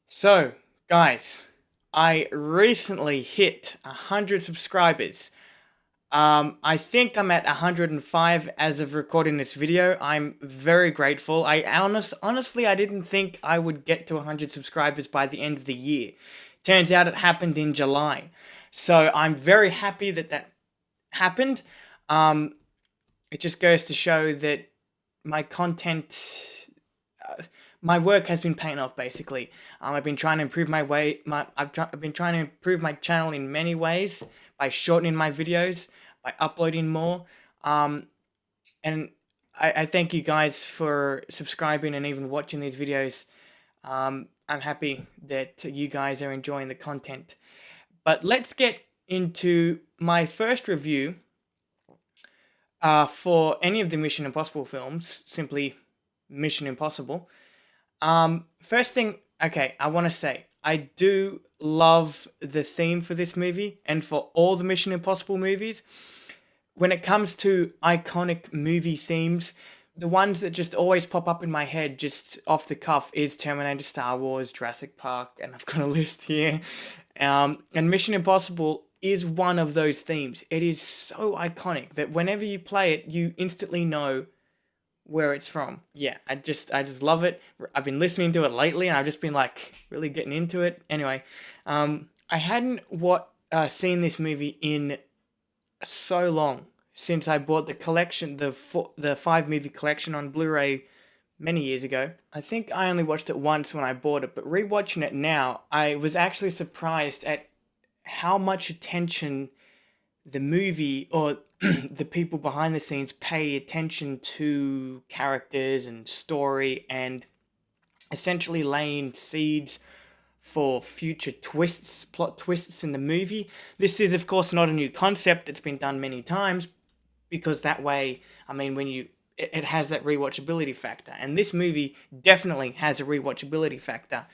So, guys, I recently hit 100 subscribers. I think I'm at 105 as of recording this video. I'm very grateful. Honestly, I didn't think I would get to 100 subscribers by the end of the year. Turns out it happened in July. So, I'm very happy that that happened. Um, it just goes to show that my content my work has been paying off basically. I've been trying to improve my way. I've been trying to improve my channel in many ways by shortening my videos, by uploading more. Um, and I thank you guys for subscribing and even watching these videos. I'm happy that you guys are enjoying the content. But let's get into my first review for any of the Mission Impossible films. Simply Mission Impossible. First thing, okay, I want to say, I do love the theme for this movie and for all the Mission Impossible movies. When it comes to iconic movie themes, the ones that just always pop up in my head just off the cuff is Terminator, Star Wars, Jurassic Park, and I've got a list here. And Mission Impossible is one of those themes. It is so iconic that whenever you play it, you instantly know where it's from. Yeah, I just love it. I've been listening to it lately, and I've just been like really getting into it. Anyway, I hadn't seen this movie in so long since I bought the collection, the 5 movie collection on Blu-ray many years ago. I think I only watched it once when I bought it, but rewatching it now, I was actually surprised at how much attention the movie or the people behind the scenes pay attention to characters and story and essentially laying seeds for future twists, plot twists in the movie. This is, of course, not a new concept. It's been done many times because that way, I mean, it has that rewatchability factor. And this movie definitely has a rewatchability factor.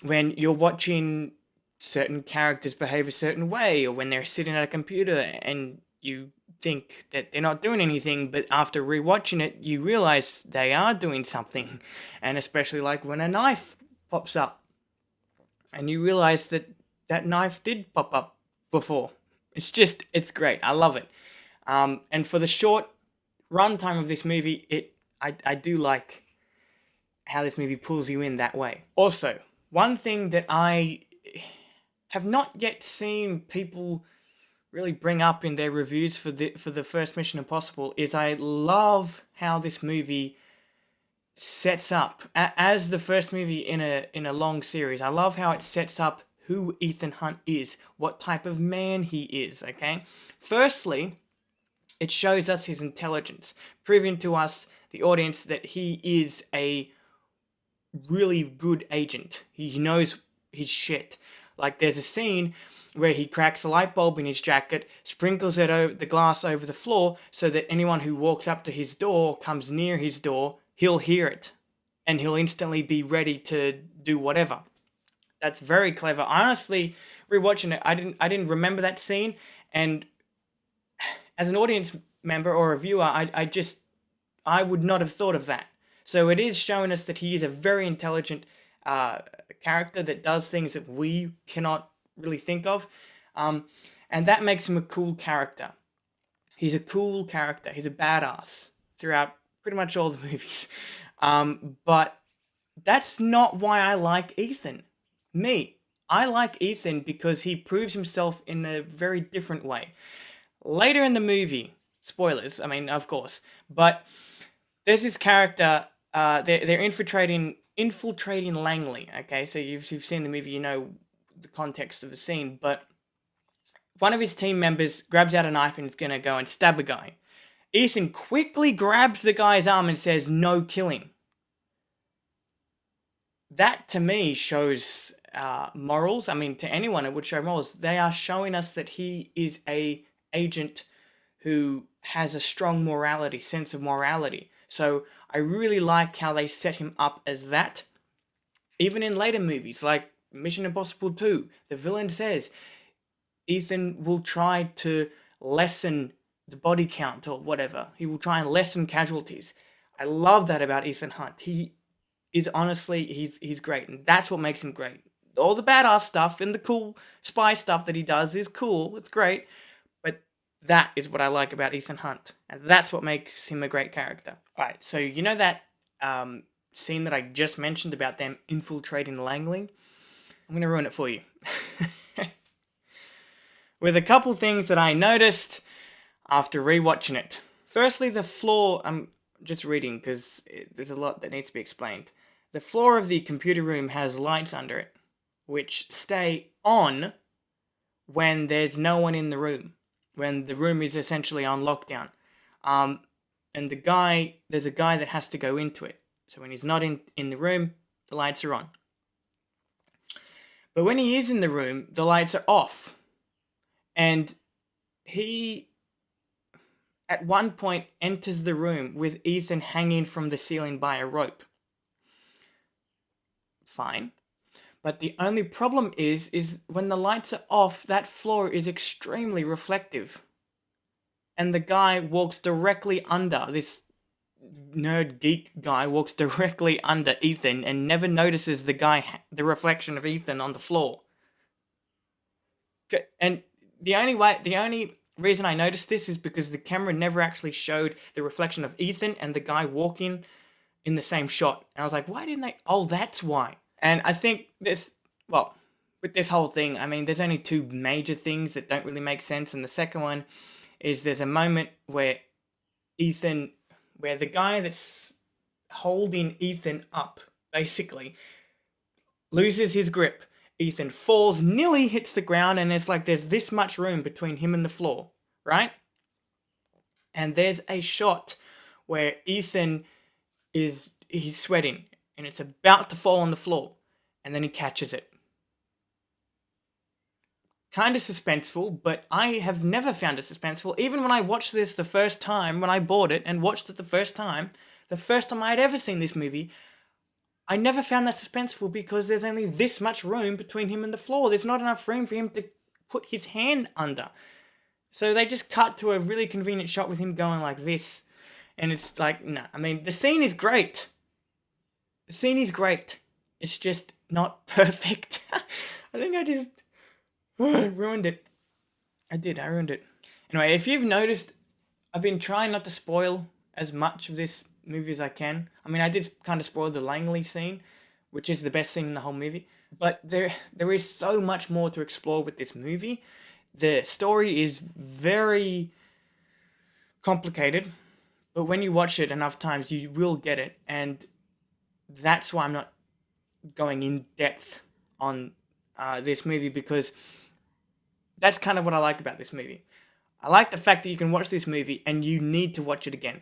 When you're watching certain characters behave a certain way, or when they're sitting at a computer and you think that they're not doing anything, but after rewatching it, you realize they are doing something. And especially like when a knife pops up and you realize that that knife did pop up before. It's great. I love it. And for the short runtime of this movie, I do like how this movie pulls you in that way. Also, one thing that I have not yet seen people really bring up in their reviews for the first Mission Impossible is I love how this movie sets up as the first movie in a long series. I love how it sets up who Ethan Hunt is, what type of man he is, okay? Firstly, it shows us his intelligence, proving to us, the audience, that he is a really good agent. He knows his shit. Like, there's a scene where he cracks a light bulb in his jacket, sprinkles the glass over the floor, so that anyone who walks up to his door, comes near his door, he'll hear it. And he'll instantly be ready to do whatever. That's very clever. Honestly, rewatching it, I didn't remember that scene, and as an audience member or a viewer, I would not have thought of that. So it is showing us that he is a very intelligent character that does things that we cannot really think of. And that makes him a cool character. He's a cool character. He's a badass throughout pretty much all the movies. But that's not why I like Ethan. I like Ethan because he proves himself in a very different way. Later in the movie, spoilers, I mean, of course, but there's this character, they're infiltrating Langley, okay? So you've seen the movie, you know the context of the scene, but one of his team members grabs out a knife and is going to go and stab a guy. Ethan quickly grabs the guy's arm and says, "No killing." That, to me, shows morals. I mean, to anyone, it would show morals. They are showing us that he is a agent who has a strong sense of morality. So I really like how they set him up as that. Even in later movies, like Mission Impossible 2, the villain says Ethan will try to lessen the body count or whatever. He will try and lessen casualties. I love that about Ethan Hunt. He is honestly he's great, and that's what makes him great. All the badass stuff and the cool spy stuff that he does is cool. It's great, but that is what I like about Ethan Hunt, and that's what makes him a great character. All right, so you know that scene that I just mentioned about them infiltrating Langley? I'm gonna ruin it for you. With a couple things that I noticed after rewatching it. Firstly, the floor. I'm just reading because there's a lot that needs to be explained. The floor of the computer room has lights under it, which stay on when there's no one in the room, when the room is essentially on lockdown. And there's a guy that has to go into it. So when he's not in the room, the lights are on. But when he is in the room, the lights are off. And he, at one point, enters the room with Ethan hanging from the ceiling by a rope. Fine. But the only problem is when the lights are off, that floor is extremely reflective. And the guy walks directly under, this nerd geek guy walks directly under Ethan and never notices the reflection of Ethan on the floor. And the only reason I noticed this is because the camera never actually showed the reflection of Ethan and the guy walking in the same shot. And I was like, why didn't they? Oh, that's why. And I think with this whole thing, I mean, there's only two major things that don't really make sense. And the second one is there's a moment where the guy that's holding Ethan up, basically, loses his grip. Ethan falls, nearly hits the ground, and it's like there's this much room between him and the floor, right? And there's a shot where Ethan he's sweating, and it's about to fall on the floor, and then he catches it. Kind of suspenseful, but I have never found it suspenseful. Even when I watched this the first time, when I bought it and watched it the first time I had ever seen this movie, I never found that suspenseful because there's only this much room between him and the floor. There's not enough room for him to put his hand under. So they just cut to a really convenient shot with him going like this. And it's like, no. I mean, the scene is great. The scene is great. It's just not perfect. I think I just ruined it. I ruined it. Anyway, if you've noticed, I've been trying not to spoil as much of this movie as I can. I mean, I did kind of spoil the Langley scene, which is the best scene in the whole movie. But there is so much more to explore with this movie. The story is very complicated, but when you watch it enough times, you will get it. And that's why I'm not going in depth on this movie, because that's kind of what I like about this movie. I like the fact that you can watch this movie and you need to watch it again.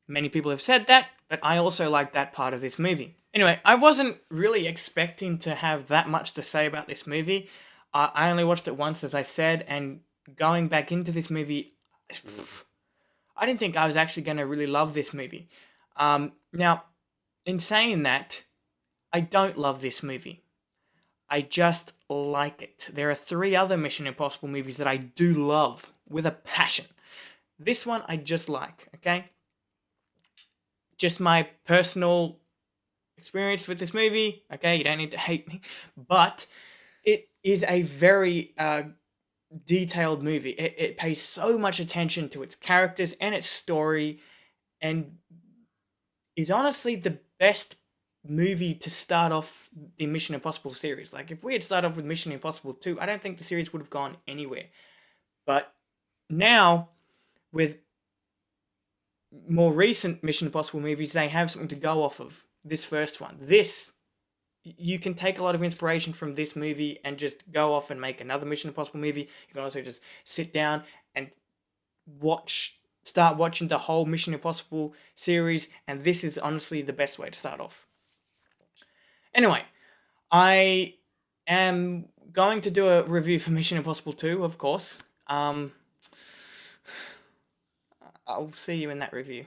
Many people have said that, but I also like that part of this movie. Anyway, I wasn't really expecting to have that much to say about this movie. I only watched it once, as I said, and going back into this movie, I didn't think I was actually going to really love this movie. Now, in saying that, I don't love this movie. I just like it. There are 3 other Mission Impossible movies that I do love with a passion. This one I just like, okay? Just my personal experience with this movie, okay? You don't need to hate me. But it is a very detailed movie. It pays so much attention to its characters and its story, and is honestly the best movie to start off the Mission Impossible series. Like, if we had started off with Mission Impossible 2, I don't think the series would have gone anywhere. But now, with more recent Mission Impossible movies, they have something to go off of. This first one. You can take a lot of inspiration from this movie and just go off and make another Mission Impossible movie. You can also just sit down and start watching the whole Mission Impossible series, and this is honestly the best way to start off. Anyway, I am going to do a review for Mission Impossible 2, of course. I'll see you in that review.